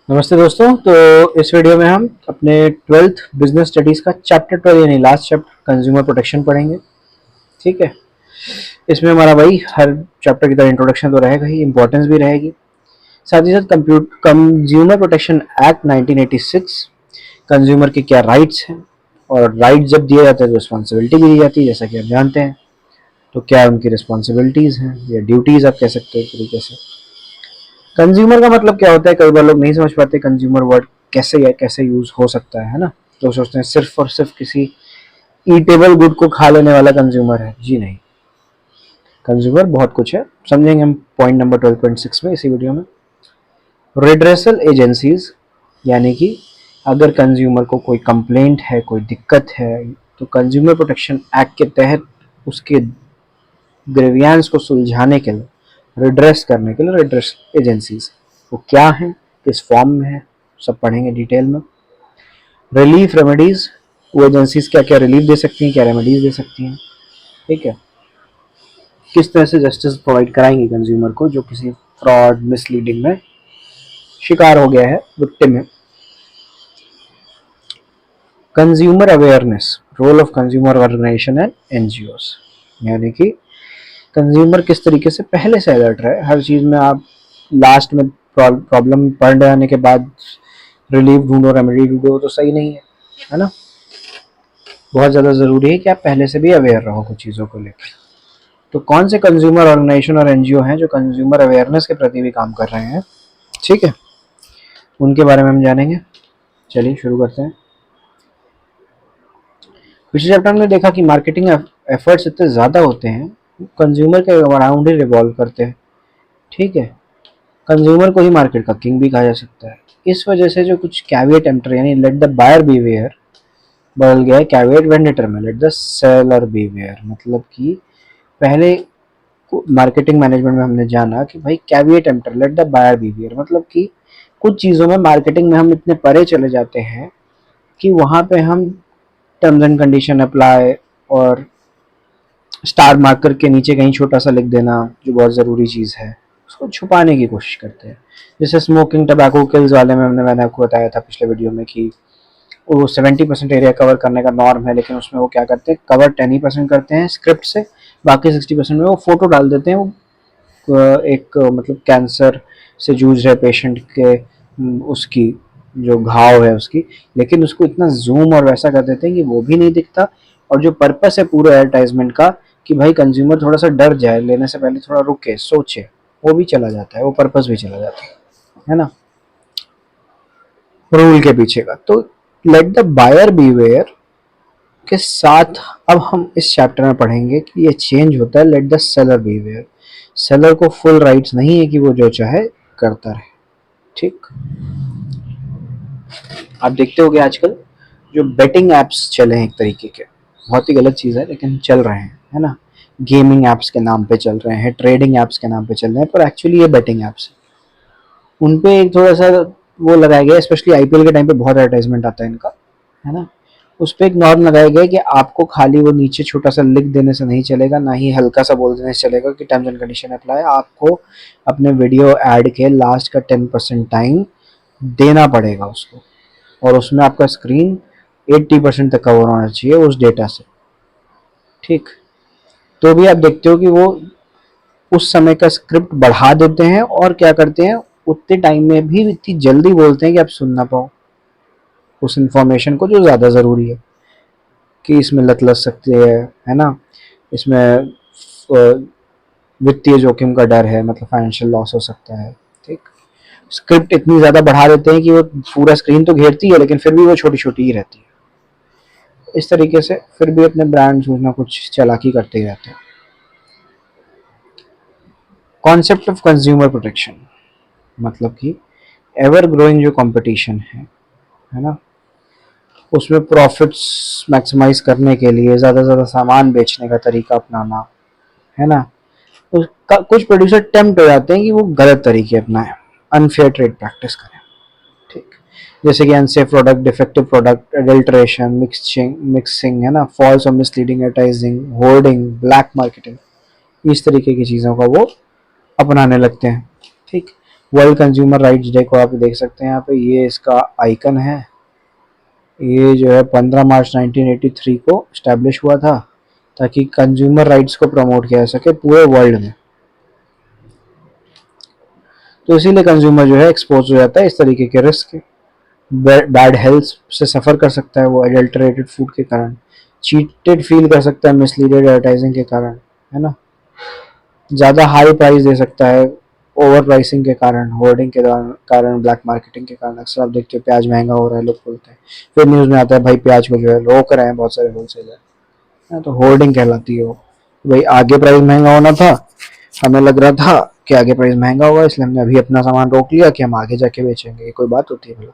नमस्ते दोस्तों। तो इस वीडियो में हम अपने ट्वेल्थ बिजनेस स्टडीज़ का चैप्टर 12 यानी लास्ट चैप्टर कंज्यूमर प्रोटेक्शन पढ़ेंगे। ठीक है। इसमें हमारा भाई हर चैप्टर की तरह इंट्रोडक्शन तो रहेगा ही, इंपॉर्टेंस भी रहेगी। साथ ही साथ कंज्यूमर प्रोटेक्शन एक्ट 1986, कंज्यूमर के क्या राइट्स हैं और राइट जब दिए जाते हैं तो रिस्पॉन्सिबिलिटी भी दी जाती है, जैसा कि आप जानते हैं। तो क्या उनकी रिस्पॉन्सिबिलिटीज़ हैं या ड्यूटीज़ आप कह सकते हो एक तरीके से। कंज्यूमर का मतलब क्या होता है, कई बार लोग नहीं समझ पाते कंज्यूमर वर्ड कैसे या कैसे यूज हो सकता है ना। तो सोचते हैं सिर्फ और सिर्फ किसी ईटेबल गुड को खा लेने वाला कंज्यूमर है। जी नहीं, कंज्यूमर बहुत कुछ है, समझेंगे हम पॉइंट नंबर 12.6 में इसी वीडियो में। रिड्रेसल एजेंसीज, यानी कि अगर कंज्यूमर को कोई कंप्लेंट है, कोई दिक्कत है, तो कंज्यूमर प्रोटेक्शन एक्ट के तहत उसके ग्रेवियांस को सुलझाने के लिए, रिड्रेस करने के लिए रिड्रेस एजेंसीज वो क्या हैं, किस फॉर्म में है, सब पढ़ेंगे डिटेल में। रिलीफ रेमेडीज, वो एजेंसीज क्या क्या रिलीफ दे सकती हैं, क्या रेमेडीज दे सकती हैं। ठीक है। किस तरह से जस्टिस प्रोवाइड कराएंगे कंज्यूमर को जो किसी फ्रॉड मिसलीडिंग में शिकार हो गया है, विक्टिम है। Consumer awareness, role of consumer organisation and NGOs, यानी कि कंज्यूमर किस तरीके से पहले से अलर्ट रहे हर चीज़ में। आप लास्ट में प्रॉब्लम पड़ जाने के बाद रिलीफ ढूंढो, रेमेडी ढूंढो, तो सही नहीं है ना। बहुत ज़्यादा ज़रूरी है कि आप पहले से भी अवेयर रहो कुछ चीज़ों को लेकर। तो कौन से कंज्यूमर ऑर्गेनाइजेशन और एनजीओ हैं जो कंज्यूमर अवेयरनेस के प्रति भी काम कर रहे हैं, ठीक है, उनके बारे में हम जानेंगे। चलिए शुरू करते हैं। पिछले चैप्टर में देखा कि मार्केटिंग एफर्ट्स इतने ज़्यादा होते हैं, कंज्यूमर के अराउंड ही रिवॉल्व करते हैं। ठीक है। कंज्यूमर को ही मार्केट का किंग भी कहा जा सकता है। इस वजह से जो कुछ कैविएट एम्प्टर यानी लेट द बायर बीवेयर बदल गया है कैविएट वेंडेटर में लेट द सेलर बीवेयर। मतलब कि पहले मार्केटिंग मैनेजमेंट में हमने जाना कि भाई caveat emptor let the buyer beware, मतलब कि कुछ चीज़ों में मार्केटिंग में हम इतने परे चले जाते हैं कि वहाँ पे हम टर्म्स एंड कंडीशन अप्लाई और स्टार मार्कर के नीचे कहीं छोटा सा लिख देना जो बहुत ज़रूरी चीज़ है उसको छुपाने की कोशिश करते हैं। जैसे स्मोकिंग टबैको किल्स वाले में मैंने आपको बताया था पिछले वीडियो में कि वो 70% एरिया कवर करने का नॉर्म है, लेकिन उसमें वो क्या करते हैं, कवर 10% करते हैं स्क्रिप्ट से, बाकी 60% में वो फोटो डाल देते हैं। वो एक मतलब कैंसर से जूझ रहे पेशेंट के उसकी जो घाव है उसकी, लेकिन उसको इतना जूम और वैसा कर देते हैं कि वो भी नहीं दिखता। और जो पर्पस है पूरे एडवर्टाइजमेंट का कि भाई कंज्यूमर थोड़ा सा डर जाए, लेने से पहले थोड़ा रुके सोचे, वो भी चला जाता है, वो पर्पस भी चला जाता है ना, रूल के पीछे का। तो लेट द बायर बीवेयर के साथ अब हम इस चैप्टर में पढ़ेंगे कि ये चेंज होता है let the seller beware. Seller को फुल राइट्स नहीं है कि वो जो चाहे करता रहे। ठीक। आप देखते होगे आजकल जो बेटिंग एप्स चले हैं एक तरीके के, बहुत ही गलत चीज़ है लेकिन चल रहे हैं, है ना। गेमिंग एप्स के नाम पे चल रहे हैं, ट्रेडिंग एप्स के नाम पे चल रहे हैं, पर एक्चुअली ये बेटिंग एप्स है। उन पे एक थोड़ा सा वो लगाया गया, स्पेशली आईपीएल के टाइम पे बहुत एडवर्टाइजमेंट आता है इनका, है ना। उस पर एक नॉर्म लगाया गया कि आपको खाली वो नीचे छोटा सा लिख देने से नहीं चलेगा, ना ही हल्का सा बोल देने से चलेगा कि टर्म्स एंड कंडीशन अप्लाई। आपको अपने वीडियो ऐड के लास्ट का 10% टाइम देना पड़ेगा उसको, और उसमें आपका स्क्रीन 80% तक कवर होना चाहिए उस डेटा से। ठीक। तो भी आप देखते हो कि वो उस समय का स्क्रिप्ट बढ़ा देते हैं और क्या करते हैं, उतने टाइम में भी इतनी जल्दी बोलते हैं कि आप सुन ना पाओ उस इंफॉर्मेशन को जो ज़्यादा ज़रूरी है, कि इसमें लत लग सकती है ना, इसमें वित्तीय जोखिम का डर है, मतलब फाइनेंशियल लॉस हो सकता है। ठीक। स्क्रिप्ट इतनी ज़्यादा बढ़ा देते हैं कि वो पूरा स्क्रीन तो घेरती है लेकिन फिर भी वो छोटी छोटी ही रहती है। इस तरीके से फिर भी अपने ब्रांड सूचना कुछ चालाकी करते ही रहते हैं। कॉन्सेप्ट ऑफ कंज्यूमर प्रोटेक्शन, मतलब कि एवर ग्रोइंग जो कंपटीशन है ना, उसमें प्रॉफिट्स मैक्सिमाइज करने के लिए ज़्यादा से ज़्यादा सामान बेचने का तरीका अपनाना, है ना। उसका कुछ प्रोड्यूसर टेम्प्ट हो जाते हैं कि वो गलत तरीके अपनाएं, अनफेयर ट्रेड प्रैक्टिस करें। ठीक। जैसे कि unsafe product, defective product, adulteration, mixing mixing है ना, फॉल्स और misleading advertising, hoarding, black marketing, इस तरीके की चीज़ों का वो अपनाने लगते हैं। ठीक। वर्ल्ड कंज्यूमर राइट्स डे को आप देख सकते हैं यहाँ पे, ये इसका आइकन है। ये जो है 15 मार्च 1983 को इस्टेब्लिश हुआ था ताकि कंज्यूमर राइट्स को प्रमोट किया जा सके पूरे वर्ल्ड में। तो इसीलिए कंज्यूमर जो है एक्सपोज हो जाता है इस तरीके के रिस्क, बैड हेल्थ से सफ़र कर सकता है वो एडल्टरेटेड फूड के कारण, चीटेड फील कर सकता है मिसलीडेड एडवर्टाइजिंग के कारण, है ना, ज़्यादा हाई प्राइस दे सकता है ओवर प्राइसिंग के कारण, होर्डिंग के कारण, ब्लैक मार्केटिंग के कारण। अक्सर आप देखते हो प्याज महंगा हो रहा है, लोग बोलते हैं, फिर न्यूज़ में आता है भाई प्याज को जो है रोक रहे हैं बहुत सारे होलसेलर, तो होर्डिंग कहलाती है वो। भाई आगे प्राइस महंगा होना था, हमें लग रहा था कि आगे प्राइस महंगा होगा, इसलिए हमने अभी अपना सामान रोक लिया कि हम आगे जाके बेचेंगे। ये कोई बात होती है भला?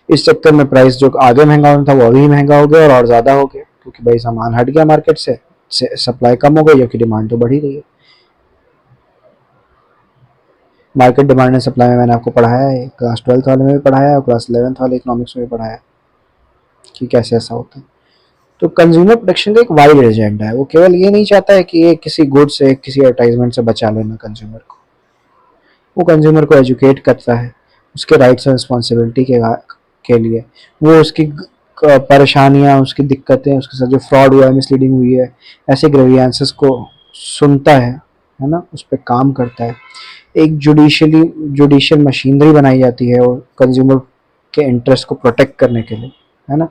इस चक्कर में प्राइस जो आगे महंगा होना था वो अभी महंगा हो गया और ज़्यादा हो गया, क्योंकि भाई सामान हट गया मार्केट से सप्लाई कम हो गई, जबकि डिमांड तो बढ़ ही रही है। मार्केट डिमांड एंड सप्लाई में मैंने आपको पढ़ाया है, क्लास 12th वाले में भी पढ़ाया है और क्लास 11th वाले इकोनॉमिक्स में भी पढ़ाया है कि कैसे ऐसा होता है। तो कंज्यूमर प्रोटेक्शन का एक वाइड एजेंडा है, वो केवल ये नहीं चाहता है कि ये किसी गुड से, किसी एडवर्टाइजमेंट से बचा लेना कंज्यूमर को, वो कंज्यूमर को एजुकेट करता है उसके राइट्स और रिस्पॉन्सिबिलिटी के लिए। वो उसकी परेशानियाँ, उसकी दिक्कतें, उसके साथ जो फ्रॉड हुआ है, मिसलीडिंग हुई है, ऐसे ग्रेवियंसेस को सुनता है ना, उस पर काम करता है। एक जुडिशियल मशीनरी बनाई जाती है और कंज्यूमर के इंटरेस्ट को प्रोटेक्ट करने के लिए, है ना।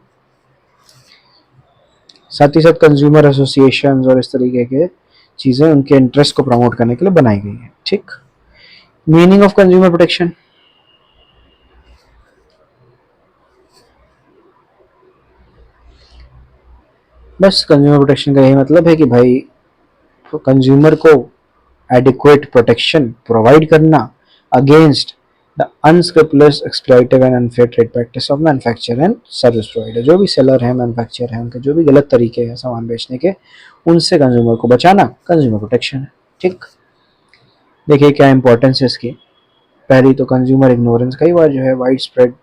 साथ ही साथ कंज्यूमर एसोसिएशन और इस तरीके के चीज़ें उनके इंटरेस्ट को प्रमोट करने के लिए बनाई गई है। ठीक, मीनिंग ऑफ कंज्यूमर प्रोटेक्शन, बस कंज्यूमर प्रोटेक्शन का यही मतलब है कि भाई कंज्यूमर को एडिक्वेट प्रोटेक्शन प्रोवाइड करना against the unscrupulous, exploitative and unfair trade practice of manufacturer and service provider. जो भी सेलर है, मैन्युफैक्चरर है, उनके जो भी गलत तरीके हैं सामान बेचने के, उनसे कंज्यूमर को बचाना कंज्यूमर प्रोटेक्शन है। ठीक, देखिए क्या इंपॉर्टेंस है इसकी। पहली तो कंज्यूमर इग्नोरेंस, कई बार जो है वाइड स्प्रेड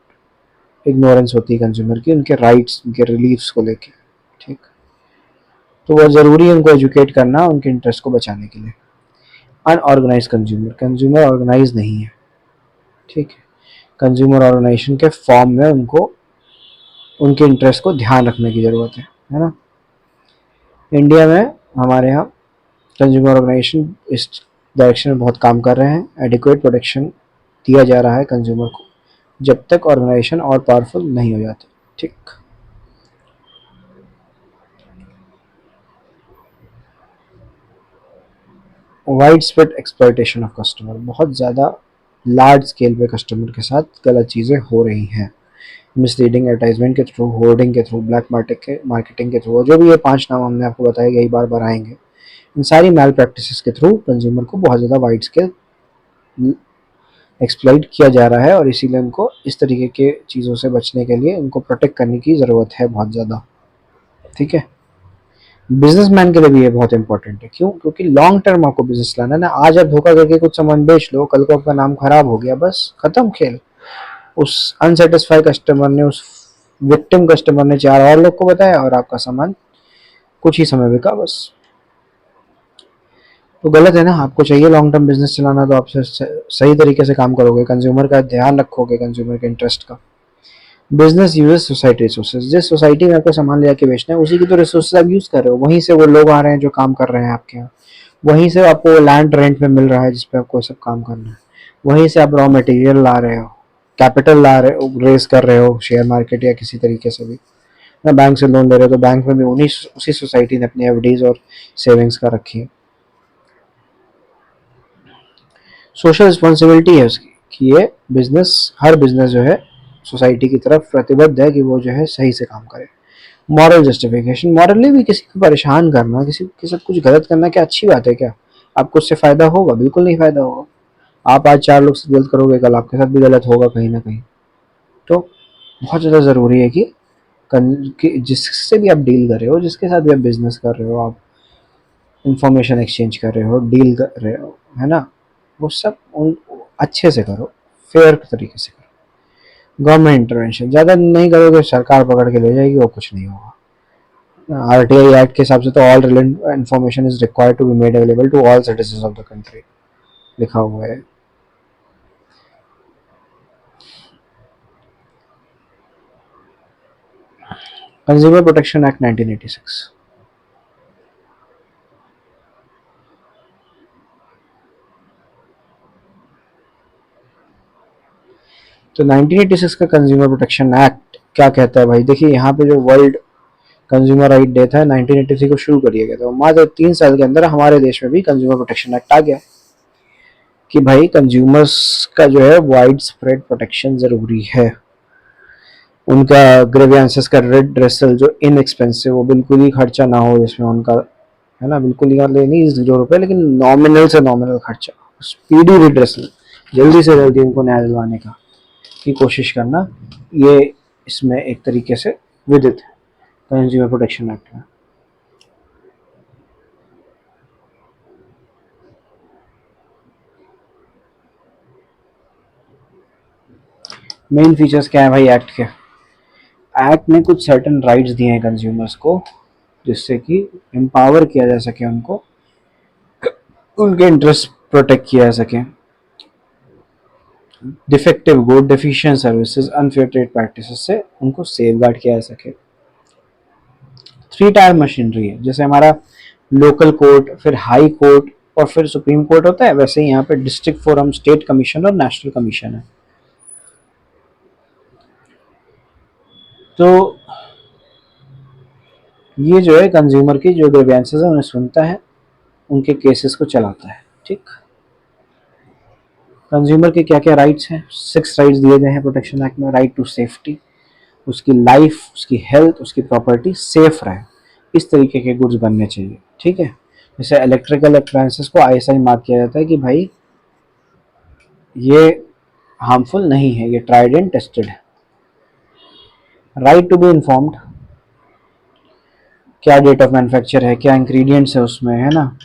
इग्नोरेंस होती है कंज्यूमर की उनके राइट्स, उनके रिलीफ्स को लेके। ठीक, तो वो ज़रूरी है उनको एजुकेट करना उनके इंटरेस्ट को बचाने के लिए। अनऑर्गेनाइज कंज्यूमर, कंज्यूमर ऑर्गेनाइज नहीं है। ठीक है, कंज्यूमर ऑर्गेनाइजेशन के फॉर्म में उनको उनके इंटरेस्ट को ध्यान रखने की ज़रूरत है ना। इंडिया में हमारे यहाँ कंज्यूमर ऑर्गेनाइजेशन इस डायरेक्शन में बहुत काम कर रहे हैं। एडिक्वेट प्रोटेक्शन दिया जा रहा है कंज्यूमर को जब तक ऑर्गेनाइजेशन और पावरफुल नहीं हो जाती। ठीक, wide spread exploitation of customer, बहुत ज़्यादा लार्ज स्केल पे कस्टमर के साथ गलत चीज़ें हो रही हैं, मिसलीडिंग एडवर्टाइजमेंट के थ्रू, होर्डिंग के थ्रू, ब्लैक मार्केटिंग के थ्रू, जो भी ये 5 नाम हमने आपको बताया, यही बार बार आएंगे। इन सारी मैल प्रैक्टिसेस के थ्रू कंज्यूमर को बहुत ज़्यादा वाइड स्केल एक्सप्लॉइट किया जा रहा है और इसीलिए उनको इस तरीके के चीज़ों से बचने के लिए उनको प्रोटेक्ट करने की ज़रूरत है बहुत ज़्यादा। ठीक है, बिजनेसमैन के लिए भी ये बहुत इंपॉर्टेंट है। क्यों? क्योंकि लॉन्ग टर्म आपको बिजनेस लाना है ना। आज आप धोखा करके कुछ सामान बेच लो, कल को आपका नाम खराब हो गया, बस खत्म खेल। उस अनसेटिस्फाई कस्टमर ने, उस विक्टिम कस्टमर ने 4 और लोग को बताया और आपका सामान कुछ ही समय बिका बस। तो गलत है ना। आपको चाहिए लॉन्ग टर्म बिजनेस चलाना, तो आप सही तरीके से काम करोगे, कंज्यूमर का ध्यान रखोगे, कंज्यूमर के इंटरेस्ट का। बिजनेस यूजेस सोसाइटी रिसोर्सेज, जिस सोसाइटी में आपको सामान ले जाके बेचना है उसी की तो रिसोर्सेज आप यूज़ कर रहे हो, वहीं से वो लोग आ रहे हैं जो काम कर रहे हैं आपके यहाँ, वहीं से आपको लैंड रेंट में मिल रहा है जिसपे आपको सब काम करना है, वहीं से आप रॉ मटेरियल ला रहे हो, कैपिटल ला रहे हो, रेस कर रहे हो शेयर मार्केट या किसी तरीके से भी ना, बैंक से लोन ले रहे हो तो बैंक में भी उन्हीं उसी सोसाइटी ने अपनी एफडीज और सेविंग्स का रखी है। सोशल रिस्पॉन्सिबिलिटी है उसकी कि ये बिजनेस, हर बिजनेस जो है सोसाइटी की तरफ प्रतिबद्ध है कि वो जो है सही से काम करे। मॉरल जस्टिफिकेशन, मॉरली भी किसी को परेशान करना, किसी के साथ कुछ गलत करना क्या अच्छी बात है क्या? आपको उससे फ़ायदा होगा? बिल्कुल नहीं फ़ायदा होगा। आप आज 4 लोग से गलत करोगे, कल आपके साथ भी गलत होगा कहीं ना कहीं। तो बहुत ज़्यादा ज़रूरी है कि जिससे भी आप डील कर रहे हो, जिसके साथ भी आप बिजनेस कर रहे हो, आप इंफॉर्मेशन एक्सचेंज कर रहे हो, डील कर रहे हो, है ना, वो सब अच्छे से करो, फेयर तरीके से करो। गवर्नमेंट इंटरवेंशन ज़्यादा नहीं करोगे, सरकार पकड़ के ले जाएगी और कुछ नहीं होगा। आरटीआई एक्ट के हिसाब से तो all relevant information is required to be made available to all citizens of the country लिखा हुआ है। Consumer protection act 1986। तो 1986 का कंज्यूमर प्रोटेक्शन एक्ट क्या कहता है भाई? देखिए यहाँ पे जो वर्ल्ड कंज्यूमर राइट डे था 1983 को शुरू करिए गया, तो मात्र 3 साल के अंदर हमारे देश में भी कंज्यूमर प्रोटेक्शन एक्ट आ गया कि भाई कंज्यूमर्स का जो है वाइड स्प्रेड प्रोटेक्शन जरूरी है। उनका ग्रेवियंसेस का रेड्रेसल जो इनएक्सपेंसिव, वो बिल्कुल ही खर्चा ना हो, जिसमें उनका है ना बिल्कुल ही मतलब नहीं ₹0 लेकिन नॉमिनल से नॉमिनल खर्चा, स्पीडी रिड्रेसल, जल्दी से जल्दी उनको न्याय दिलवाने का की कोशिश करना, ये इसमें एक तरीके से विदित है कंज्यूमर प्रोटेक्शन एक्ट में। मेन फीचर्स क्या है भाई एक्ट के? एक्ट ने कुछ सर्टन राइट्स दिए हैं कंज्यूमर्स को, जिससे कि एम्पावर किया जा सके उनको, उनके इंटरेस्ट प्रोटेक्ट किया जा सके। Defective good, deficient services, unfair trade practices से उनको सेफ गार्ड किया जा सके। 3 टायर मशीनरी है, जैसे हमारा लोकल कोर्ट, फिर हाई कोर्ट और फिर सुप्रीम कोर्ट होता है, वैसे ही यहाँ पे डिस्ट्रिक्ट फोरम, स्टेट कमीशन और नेशनल कमीशन है। तो ये जो है कंज्यूमर की जो ग्रीवेंसेस है उन्हें सुनता है, उनके केसेस को चलाता है। ठीक, कंज्यूमर के क्या क्या राइट्स हैं? 6 राइट्स दिए गए हैं प्रोटेक्शन एक्ट में। राइट टू सेफ्टी, उसकी लाइफ, उसकी हेल्थ, उसकी प्रॉपर्टी सेफ रहे, इस तरीके के गुड्स बनने चाहिए। ठीक है, जैसे इलेक्ट्रिकल अप्लायंसेस को ऐसा ही मार्क किया जाता है कि भाई ये हार्मफुल नहीं है, ये ट्राइड एंड टेस्टेड है। राइट टू बी इन्फॉर्म्ड, क्या डेट ऑफ मैन्युफैक्चर है, क्या इंग्रेडिएंट्स है उसमें, है ना,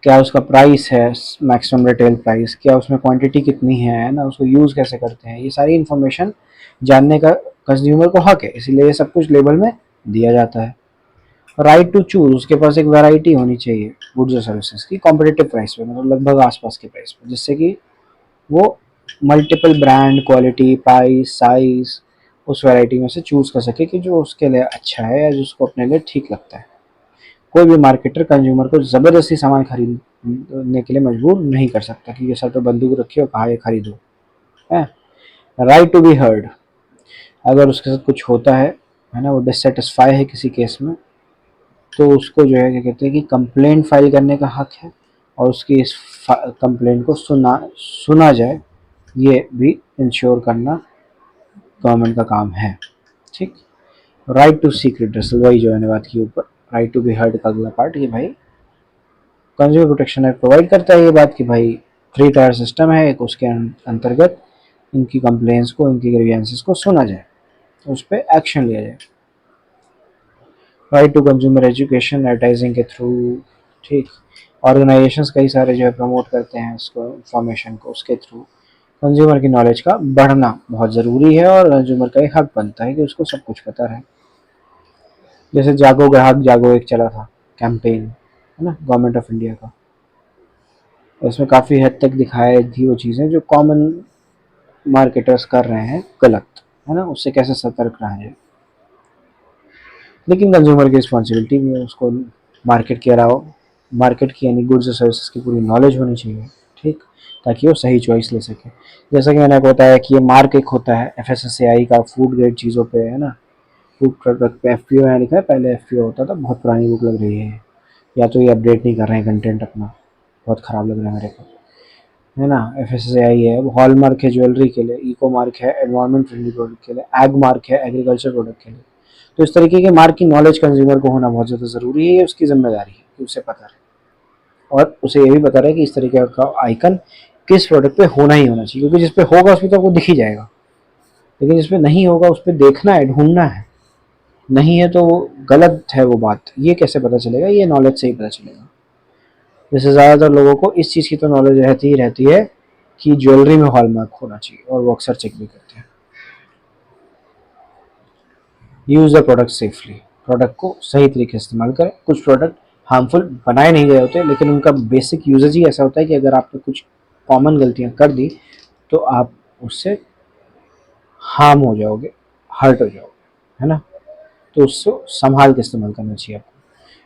क्या उसका प्राइस है, मैक्सिमम रिटेल प्राइस, क्या उसमें क्वांटिटी कितनी है ना, उसको यूज़ कैसे करते हैं, ये सारी इन्फॉर्मेशन जानने का कंज्यूमर को हक है, इसीलिए ये सब कुछ लेबल में दिया जाता है। राइट टू चूज, उसके पास एक वैरायटी होनी चाहिए गुड्स और सर्विसेज की कॉम्पिटिटिव प्राइस पे, मतलब लगभग आसपास के प्राइस पे, जिससे कि वो multiple brand, quality, price, size उस वैरायटी में से चूज कर सके कि जो उसके लिए अच्छा है या जो उसको अपने लिए ठीक लगता है। कोई भी मार्केटर कंज्यूमर को ज़बरदस्ती सामान खरीदने के लिए मजबूर नहीं कर सकता कि ये सर पे बंदूक रखी हो, कहा ये खरीदो है। राइट टू बी हर्ड, अगर उसके साथ कुछ होता है ना, वो डिससेटिस्फाई है किसी केस में, तो उसको जो है क्या कहते हैं कि कंप्लेंट फाइल करने का हक है, और उसकी इस कंप्लेंट को सुना जाए, ये भी इंश्योर करना गवर्नमेंट का काम है। ठीक, राइट टू सीक रिड्रेसल, वही जो है बात की ऊपर राइट टू बी हर्ड का अगला पार्ट, ये भाई कंज्यूमर प्रोटेक्शन एक्ट प्रोवाइड करता है ये बात कि भाई 3 टायर सिस्टम है एक, उसके अंतर्गत इनकी कंप्लेंट्स को, इनकी ग्रीवेंसेस को सुना जाए, उस पर एक्शन लिया जाए। Right to consumer education, advertising के थ्रू। ठीक, ऑर्गेनाइजेशंस कई सारे जो है प्रमोट करते हैं इसको, इंफॉर्मेशन को, उसके थ्रू कंज्यूमर की नॉलेज का बढ़ना बहुत ज़रूरी है, और कंज्यूमर का एक हक बनता है कि उसको सब कुछ पता रहे। जैसे जागो ग्राहक जागो एक चला था कैंपेन, है ना, गवर्नमेंट ऑफ इंडिया का, उसमें काफ़ी हद तक दिखाई थी वो चीज़ें जो कॉमन मार्केटर्स कर रहे हैं गलत, है ना, उससे कैसे सतर्क रहा जाए। लेकिन कंज्यूमर की रिस्पॉन्सिबिलिटी भी है, उसको मार्केट के अलावा, मार्केट की यानी गुड्स और सर्विसेज की पूरी नॉलेज होनी चाहिए। ठीक, ताकि वो सही चॉइस ले सके। जैसा कि मैंने आपको बताया कि ये मार्क एक होता है FSSAI का, फूड ग्रेड चीज़ों पे, है ना, फूड प्रोडक्ट पे FPO यहाँ लिखा है, पहले FPO होता था, बहुत पुरानी बुक लग रही है, या तो ये अपडेट नहीं कर रहे हैं कंटेंट अपना, बहुत ख़राब लग रहा है मेरे को, है ना। FSSAI है, हॉलमार्क है ज्वेलरी के लिए, इको मार्क है एनवायरमेंट फ्रेंडली प्रोडक्ट के लिए, एग मार्क है एग्रीकल्चर प्रोडक्ट के लिए। तो इस तरीके के मार्क की नॉलेज कंज्यूमर को होना बहुत ज़्यादा ज़रूरी है, ये उसकी जिम्मेदारी है कि उसे पता रहे, और उसे ये भी पता रहे कि इस तरीके का आइकन किस प्रोडक्ट पे होना ही होना चाहिए, क्योंकि जिस पे होगा उस पर तो आपको दिख ही जाएगा, लेकिन जिस पे नहीं होगा उस पर देखना है, ढूंढना है, नहीं है तो गलत है वो बात, ये कैसे पता चलेगा? ये नॉलेज से ही पता चलेगा। जैसे ज़्यादातर लोगों को इस चीज़ की तो नॉलेज रहती ही रहती है कि ज्वेलरी में हॉलमार्क होना चाहिए, और वो अक्सर चेक भी करते हैं। Use the product safely, product को सही तरीके से इस्तेमाल करें। कुछ प्रोडक्ट हार्मफुल बनाए नहीं गए होते, लेकिन उनका बेसिक यूजेज ही ऐसा होता है कि अगर आपने कुछ कॉमन गलतियाँ कर दी तो आप उससे हार्म हो जाओगे, हर्ट हो जाओगे, है ना। तो उसको संभाल के इस्तेमाल करना चाहिए आपको।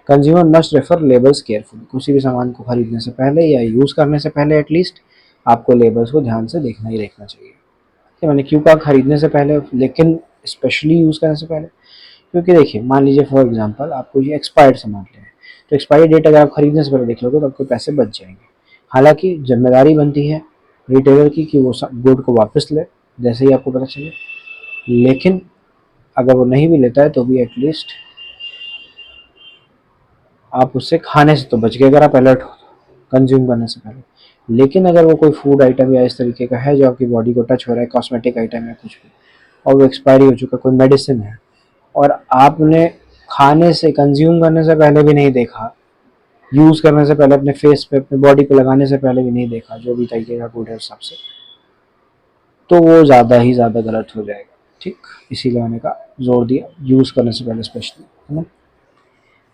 Consumer must refer labels carefully, किसी भी सामान को खरीदने से पहले या यूज़ करने से पहले एटलीस्ट आपको लेबल्स को ध्यान से देखना ही देखना चाहिए। कि मैंने क्यों कहा खरीदने से पहले, लेकिन स्पेशली यूज़ करने से पहले, क्योंकि देखिए मान लीजिए फॉर एग्जांपल आपको ये एक्सपायर्ड सामान लेना है, तो एक्सपायरी डेट अगर आप खरीदने से पहले देख लोगे तो आपके पैसे बच जाएंगे। हालांकि जिम्मेदारी बनती है रिटेलर की कि वो गुड को वापस ले जैसे ही आपको पता चले, लेकिन अगर वो नहीं भी लेता है तो भी एटलीस्ट आप उससे खाने से तो बच गए अगर आप अलर्ट हो कंज्यूम करने से पहले। लेकिन अगर वो कोई फूड आइटम या इस तरीके का है जो आपकी बॉडी को टच हो रहा है, कॉस्मेटिक आइटम है कुछ भी, और वो एक्सपायरी हो चुका, कोई मेडिसिन है, और आपने खाने से कंज्यूम करने से पहले भी नहीं देखा, यूज़ करने से पहले अपने फेस पे अपने बॉडी पे लगाने से पहले भी नहीं देखा, जो भी तरीके का फूड है उस हिसाब से, तो वो ज़्यादा ही ज़्यादा गलत हो जाएगा। ठीक, इसीलिए मैंने कहा जोर दिया यूज़ करने से पहले स्पेशली, है ना।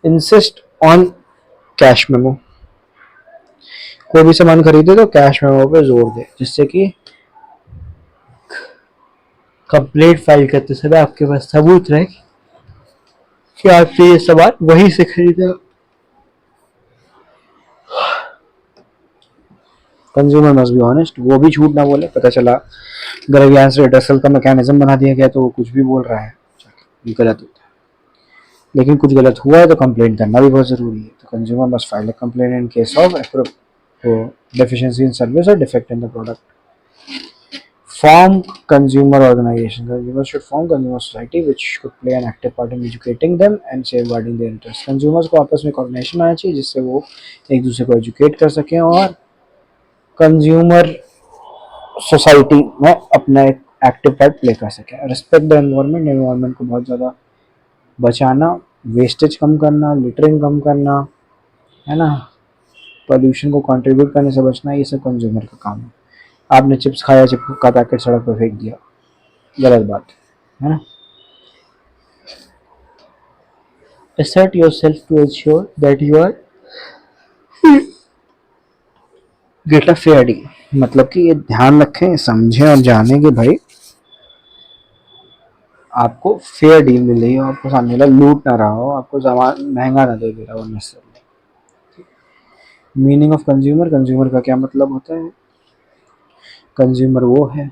इंसिस्ट ऑन कैश मेमो, कोई भी सामान खरीदे तो कैश मेमो पे जोर दे, जिससे कि कंप्लेंट फाइल करते समय आपके पास सबूत रहे कि आपने ये सामान वहीं से खरीदा। कंज्यूमर मस्ट बी ऑनेस्ट, वो भी झूठ ना बोले, पता चला ग्रेवियांस रिडर्सल का मैकेनिज्म बना दिया गया तो वो कुछ भी बोल रहा है, ये गलत होता है। लेकिन कुछ गलत हुआ है तो कंप्लेंट करना भी बहुत ज़रूरी है। तो consumer must file a complaint in case of deficiency in service or defect in the product. Form consumer organization. Consumers should form consumer society which could play an active part in educating them and safeguarding their interests. Consumers को आपस में coordination आना चाहिए जिससे वो एक दूसरे को educate कर सकें और consumer society में अपना एक एक्टिव पार्ट प्ले कर सकें। रिस्पेक्ट द एनवायरनमेंट, एनवायरनमेंट को बहुत ज़्यादा बचाना, वेस्टेज कम करना, लिटरिंग कम करना, है ना, पोल्यूशन को कंट्रीब्यूट करने से बचना, ये सब कंज्यूमर का काम है। आपने चिप्स खाया, चिप्स का पैकेट सड़क पर फेंक दिया, गलत बात है ना। Assert yourself to ensure that you are get a fair deal, मतलब कि ये ध्यान रखें, समझें और जानें कि भाई आपको फेयर डील मिल रही हो, आपको सामने वाला लूट ना रहा हो, आपको सामान महंगा ना दे रहा हो necessarily. Meaning of consumer, consumer का क्या मतलब होता है? कंज्यूमर वो है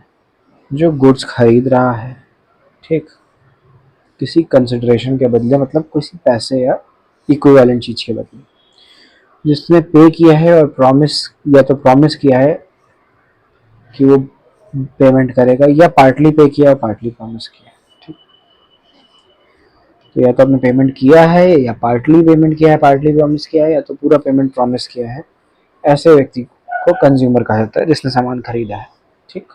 जो गुड्स खरीद रहा है, ठीक, किसी कंसिडरेशन के बदले, मतलब किसी पैसे या इक्विवेलेंट चीज़ के बदले, जिसने पे किया है और प्रॉमिस, या तो प्रॉमिस किया है कि वो पेमेंट करेगा, या पार्टली पे किया और पार्टली प्रॉमिस किया है, ठीक। तो या तो आपने पेमेंट किया है, या पार्टली पेमेंट किया है, पार्टली प्रॉमिस किया है, या तो पूरा पेमेंट प्रॉमिस किया है, ऐसे व्यक्ति को कंज्यूमर कहा जाता है जिसने सामान खरीदा है, ठीक।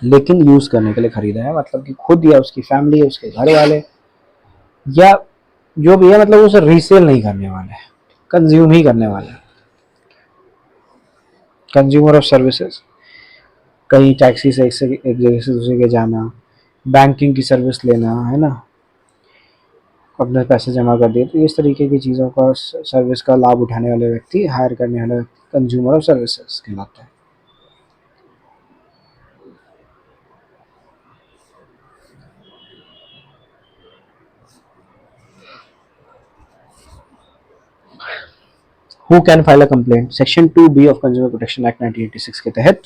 लेकिन यूज करने के लिए खरीदा है, मतलब कि खुद या उसकी फैमिली, उसके घर वाले, या जो भी है, मतलब उसे रीसेल नहीं करने वाला है, कंज्यूम ही करने वाला है। कंज्यूमर ऑफ सर्विसेज, कहीं टैक्सी से एक जगह से दूसरी जगह जाना, बैंकिंग की सर्विस लेना, है ना, अपने पैसे जमा कर दिए, तो इस तरीके की चीज़ों का, सर्विस का लाभ उठाने वाले व्यक्ति, हायर करने वाले कंज्यूमर ऑफ सर्विसेज कहलाते हैं। Who can file a complaint, section 2B of consumer protection act 1986 के तहत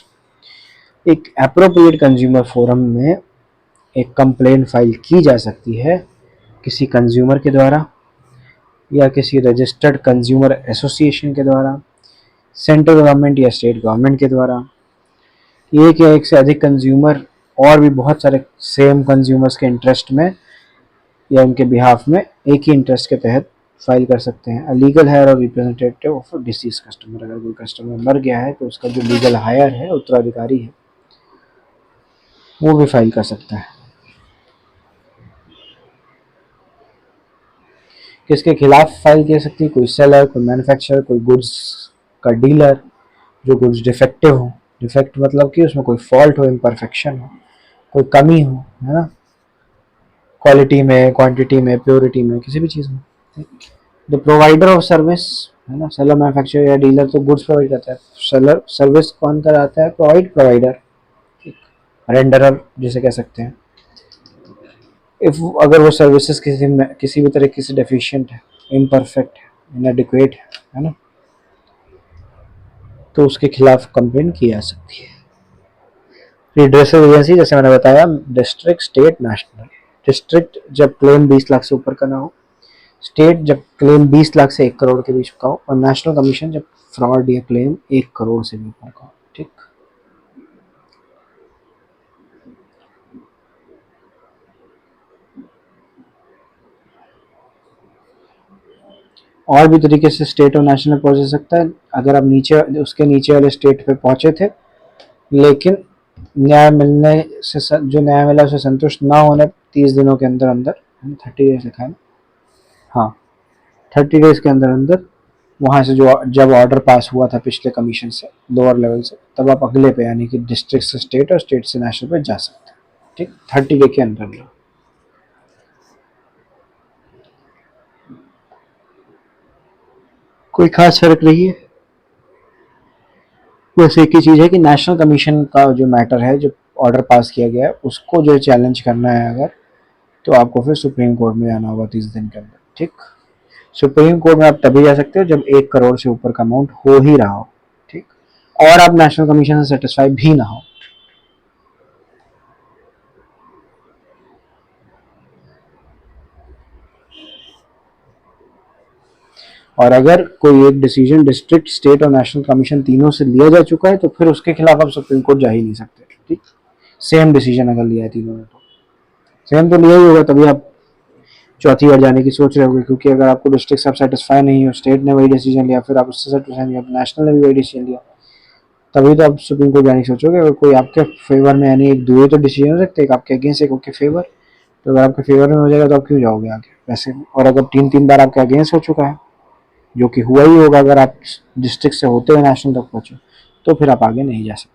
एक अप्रोप्रिएट कंज्यूमर फोरम में एक कंप्लेंट फाइल की जा सकती है किसी कंज्यूमर के द्वारा या किसी रजिस्टर्ड कंज्यूमर एसोसिएशन के द्वारा, सेंट्रल गवर्नमेंट या स्टेट गवर्नमेंट के द्वारा, एक या एक से अधिक कंज्यूमर और भी बहुत सारे सेम कंज्यूमर्स के इंटरेस्ट में या उनके बिहाफ में एक ही इंटरेस्ट के तहत फाइल कर सकते हैं। लीगल हायर और रिप्रेजेंटेटिव ऑफ डिसीज कस्टमर, अगर कोई कस्टमर मर गया है तो उसका जो लीगल हायर है, उत्तराधिकारी है, वो भी फाइल कर सकता है। किसके खिलाफ फाइल कर सकती है? कोई सेलर, कोई मैन्युफैक्चरर, कोई गुड्स का डीलर जो गुड्स डिफेक्टिव हो, डिफेक्ट मतलब कि उसमें कोई फॉल्ट हो, इम्परफेक्शन हो, कोई कमी हो, है ना, क्वालिटी में, क्वांटिटी में, प्योरिटी में, किसी भी चीज़ में। द प्रोवाइडर ऑफ सर्विस, है ना। सेलर मैन्युफैक्चरर या डीलर तो गुड्स प्रोवाइड करता है, सेलर सर्विस कौन कराता है, प्रोवाइडर, रेंडरर जिसे कह सकते हैं। इफ अगर वो सर्विसेज किसी भी तरीके से डेफिशिएंट है, इम्परफेक्ट है, इनएडिक्वेट है ना, तो उसके खिलाफ कंप्लेन की जा सकती है। रिड्रेसल एजेंसी जैसे मैंने बताया, डिस्ट्रिक्ट, स्टेट, नेशनल। डिस्ट्रिक्ट जब क्लेम 20 लाख से ऊपर का ना हो, स्टेट जब क्लेम 20 लाख से 1 करोड़ के बीच का हो, और नेशनल कमीशन जब फ्रॉड या क्लेम 1 करोड़ से भी ऊपर का हो। ठीक। और भी तरीके से स्टेट और नेशनल पहुंच सकता है। अगर आप नीचे उसके नीचे वाले स्टेट पे पहुंचे थे, लेकिन न्याय मिलने से जो न्याय मिला उसे संतुष्ट ना होने 30 दिनों के अंदर अंदर, 30 डेज लिखा है ना, हाँ 30 डेज के अंदर अंदर वहाँ से जो जब ऑर्डर पास हुआ था पिछले कमीशन से, लोअर लेवल से, तब आप अगले पे यानी कि डिस्ट्रिक्ट से स्टेट और स्टेट से नेशनल पे जा सकते हैं। ठीक, 30 डे के अंदर। कोई खास फर्क नहीं है, बस एक ही चीज़ है कि नेशनल कमीशन का जो मैटर है, जो ऑर्डर पास किया गया है, उसको जो चैलेंज करना है अगर, तो आपको फिर सुप्रीम कोर्ट में जाना होगा 30 दिन के अंदर। ठीक, सुप्रीम कोर्ट में आप तभी जा सकते हो जब 1 करोड़ से ऊपर का अमाउंट हो ही रहा हो। ठीक, और आप नेशनल कमीशन से सेटिस्फाई भी ना हो। और अगर कोई एक डिसीजन डिस्ट्रिक्ट, स्टेट और नेशनल कमीशन तीनों से लिया जा चुका है, तो फिर उसके खिलाफ आप सुप्रीम कोर्ट जा ही नहीं सकते। ठीक, सेम डिसीजन अगर लिया है तीनों ने, तो सेम तो लिया ही होगा, तभी आप चौथी बार जाने की सोच रहे होगे। क्योंकि अगर आपको डिस्ट्रिक्ट से आप सेटिस्फाई नहीं हो, स्टेट ने वही डिसीजन लिया, फिर आप उससे सेटिस्फाई नहीं हो, नेशनल ने भी वही डिसीजन लिया, तभी तो आप सुप्रीम कोर्ट जाने की सोचोगे। अगर कोई आपके फेवर में, यानी एक दो तो डिसीजन हो सकते, एक आपके अगेंस्ट, एक आपके फेवर, तो अगर आपके फेवर में हो जाएगा तो आप क्यों जाओगे आगे वैसे। और अगर 3 3 बार आपके अगेंस्ट हो चुका है, जो कि हुआ ही होगा अगर आप डिस्ट्रिक्ट से होते हुए नेशनल तक पहुंचे, तो फिर आप आगे नहीं जा सकते।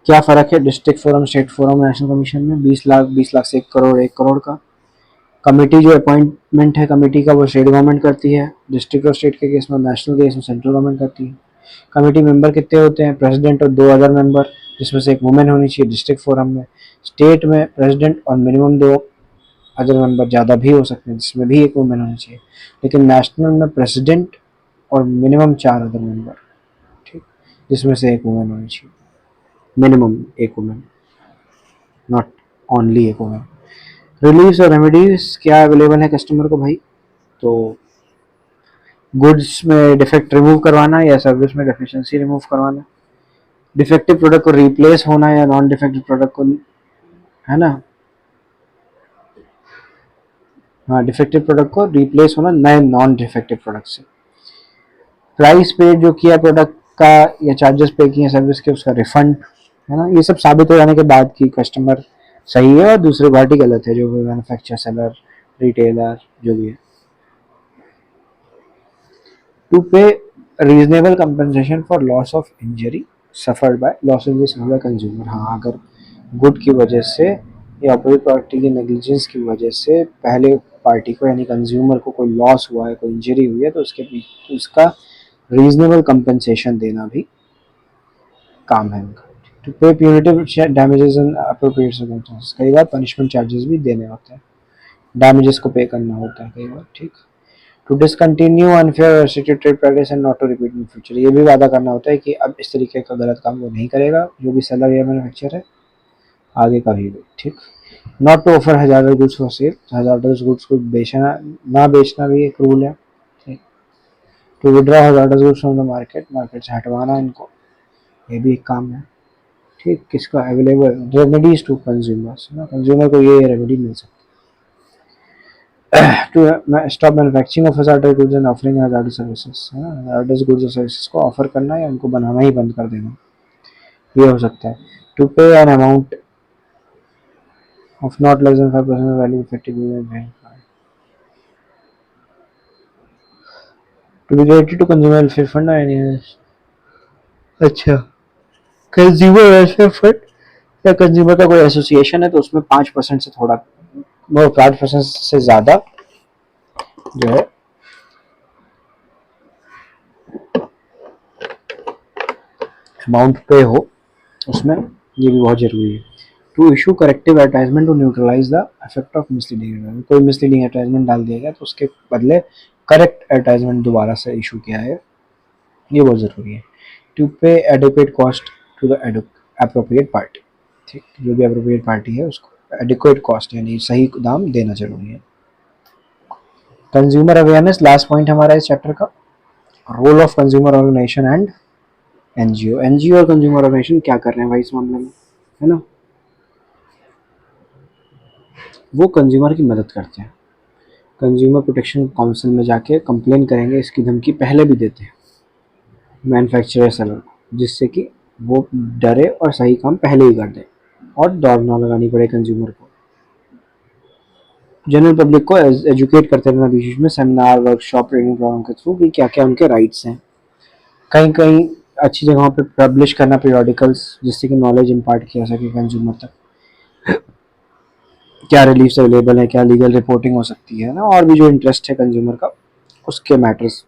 क्या फ़र्क है district forum, state forum, national commission में? 20 लाख, 20 लाख से 1 करोड़, 1 करोड़ का कमेटी जो अपॉइंटमेंट है कमेटी का, वो स्टेट गवर्नमेंट करती है। डिस्ट्रिक्ट और स्टेट के केस में, नेशनल के केस में सेंट्रल गवर्नमेंट करती है। कमेटी मेंबर कितने होते हैं? प्रेसिडेंट और 2 अदर मेंबर, जिसमें से एक वुमेन होनी चाहिए डिस्ट्रिक्ट फोरम में। स्टेट में प्रेसिडेंट और मिनिमम 2 अदर मेंबर, ज़्यादा भी हो सकते हैं, जिसमें भी एक वुमेन होनी चाहिए। लेकिन नेशनल में प्रेसिडेंट और मिनिमम 4 अदर मेंबर, ठीक, जिसमें से एक वुमेन होनी चाहिए, मिनिमम एक वुमेन, नॉट ओनली एक वुमेन। रिलीफ और रेमेडीज क्या अवेलेबल है कस्टमर को भाई? तो गुड्स में डिफेक्ट रिमूव करवाना या सर्विस में डेफिशिएंसी रिमूव करवाना, डिफेक्टिव प्रोडक्ट को रिप्लेस होना या नॉन डिफेक्टिव प्रोडक्ट को, है ना, हाँ डिफेक्टिव प्रोडक्ट को रिप्लेस होना नए नॉन डिफेक्टिव प्रोडक्ट से। प्राइस पे जो किया प्रोडक्ट का या चार्जेस पे किए सर्विस के, उसका रिफंड, है ना। ये सब साबित हो जाने के बाद कि कस्टमर सही है और दूसरी पार्टी गलत है, जो भी मैन्युफैक्चरर, सेलर, रिटेलर, जो भी है। To pay reasonable compensation for loss of injury suffered by, loss of injury by consumer. हाँ, अगर गुड की वजह से या अपोजिट पार्टी की नेग्लिजेंस की वजह से पहले पार्टी को यानी कंज्यूमर को कोई लॉस हुआ है, कोई इंजरी हुई है, तो उसका रीजनेबल कंपनसेशन देना भी काम है उनका। टू पे punitive damages in appropriate circumstances, कई बार पनिशमेंट चार्जेस भी देने होते हैं, डैमेजेस को पे करना होता है कई बार। ठीक, to discontinue unfair restricted trade practice and not to repeat in future, ये भी वादा करना होता है कि अब इस तरीके का गलत काम वो नहीं करेगा, जो भी सेलर या मैन्युफैक्चरर है, आगे कभी भी। ठीक, not to offer hazardous goods for sale, hazardous goods को बेचना ना बेचना भी एक रूल है। ठीक, to withdraw hazardous goods from the market, market से हटवाना इनको, ये भी एक काम है। ठीक, किसका अवेलेबल रेमेडीज टू कंज्यूमर्स, ना कंज्यूमर को ये रेमेडी मिल सकती है। To stop manufacturing of hazardous goods and offering hazardous services, है ना, हजार्डस गुड्स और सर्विसेज को ऑफर करना या उनको बनाना ही बंद कर देना, ये हो सकता है। टू पे an amount of not less than 5% of value effectively and paying for it. To be related to consumer welfare fund or any अच्छा, कंज्यूमर वेलफेयर फंड या कंज्यूमर का कोई एसोसिएशन है तो उसमें 5% से थोड़ा, वो 5% से ज़्यादा जो है अमाउंट पे हो, उसमें ये भी बहुत ज़रूरी है। To issue corrective advertisement to neutralise the effect of misleading advertisement, कोई मिसलीडिंग एडवर्टाइजमेंट डाल दिया गया तो उसके बदले करेक्ट एडवर्टाइजमेंट दोबारा से इशू किया है, ये बहुत ज़रूरी है। To pay adequate cost to the appropriate party, ठीक, जो भी अप्रोप्रिएट पार्टी है उसको एडिक्वेट कॉस्ट यानी सही दाम देना जरूरी है। कंज्यूमर अवेयरनेस लास्ट पॉइंट हमारा इस चैप्टर का। Role of consumer organisation and NGO, NGO और कंज्यूमर ऑर्गेनाइजेशन क्या कर रहे हैं भाई इस मामले में, है ना, वो कंज्यूमर की मदद करते हैं। कंज्यूमर प्रोटेक्शन काउंसिल में जाके कंप्लेन करेंगे, इसकी धमकी पहले भी देते हैं मैन्युफैक्चरर सेलर को, जिससे कि वो डरे और सही काम पहले ही कर दे और दौड़ ना लगानी पड़े कंज्यूमर को। जनरल पब्लिक को एजुकेट करते रहना बीच बीच में, सेमिनार वर्कशॉप ट्रेनिंग प्रोग्राम के थ्रू कि क्या क्या उनके राइट्स हैं। कहीं कहीं अच्छी जगहों पे पब्लिश करना पीरियोडिकल्स, जिससे कि नॉलेज इम्पार्ट किया सके कंज्यूमर तक, क्या रिलीफ्स अवेलेबल है, क्या लीगल रिपोर्टिंग हो सकती है ना, और भी जो इंटरेस्ट है कंज्यूमर का उसके मैटर्स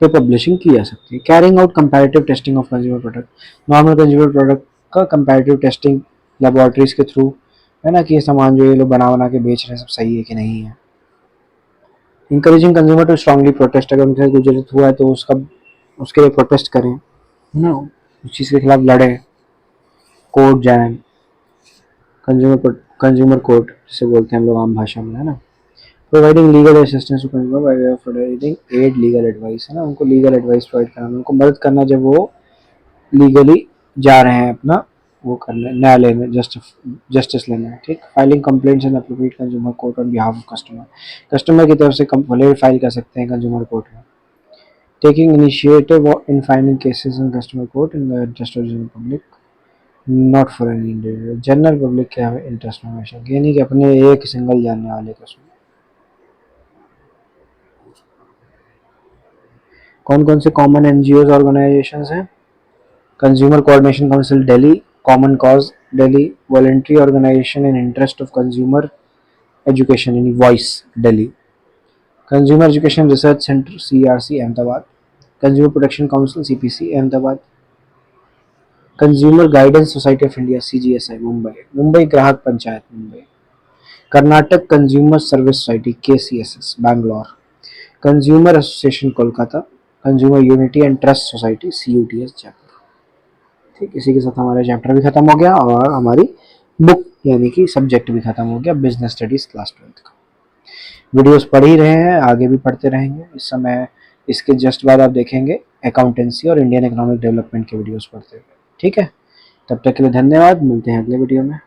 पे पब्लिशिंग की जा सकती है। Carrying out comparative testing of consumer product, normal consumer product का कंपैरेटिव टेस्टिंग लेबोरेटरीज के थ्रू, है ना, कि ये सामान जो ये लोग बना बना के बेच रहे हैं सब सही है कि नहीं है। Encouraging consumer to strongly protest, अगर उनके साथ कुछ गलत हुआ है तो उसका उसके लिए प्रोटेस्ट करें, है ना, उस चीज़ के खिलाफ लड़ें। कोर्ट जाएं, कंज्यूमर कोर्ट जिसे बोलते हैं हम लोग आम भाषा में, है ना। Providing legal assistance to consumer by way of providing aid legal advice, है ना, उनको लीगल एडवाइस प्रोवाइड करना, उनको मदद करना जब वो लीगली जा रहे हैं अपना वो करने न्यायालय में जस्टिस लेना है, ठीक। Filing complaints in appropriate consumer court on behalf of customer, customer की तरफ से कंप्लेंट फाइल कर सकते हैं कंज्यूमर कोर्ट में। Taking initiative in filing cases in customer court in the interest of general public, not for any individual, general public के हमें interest में हमेशा, ये नहीं कि अपने एक सिंगल जानने वाले को उसमें। कौन कौन से कॉमन एनजीओ ऑर्गेनाइजेशन हैं? Consumer coordination council Delhi, common cause Delhi, voluntary organisation in interest of consumer education यानी voice Delhi, consumer education research centre CRC Ahmedabad, consumer protection council CPC Ahmedabad, consumer guidance society of India CGSI Mumbai, Mumbai Grahak Panchayat Mumbai, Karnataka consumer service society KCSS Bangalore, consumer association Kolkata, consumer unity and trust society CUTS Jaipur. ठीक, इसी के साथ हमारा chapter भी खत्म हो गया और हमारी बुक यानी कि सब्जेक्ट भी खत्म हो गया बिजनेस स्टडीज क्लास 12 का। वीडियोस पढ़ ही रहे हैं, आगे भी पढ़ते रहेंगे। इस समय इसके जस्ट बाद आप देखेंगे अकाउंटेंसी और इंडियन इकोनॉमिक डेवलपमेंट के वीडियोस पढ़ते हुए, ठीक है। तब तक के लिए धन्यवाद, मिलते हैं अगले वीडियो में।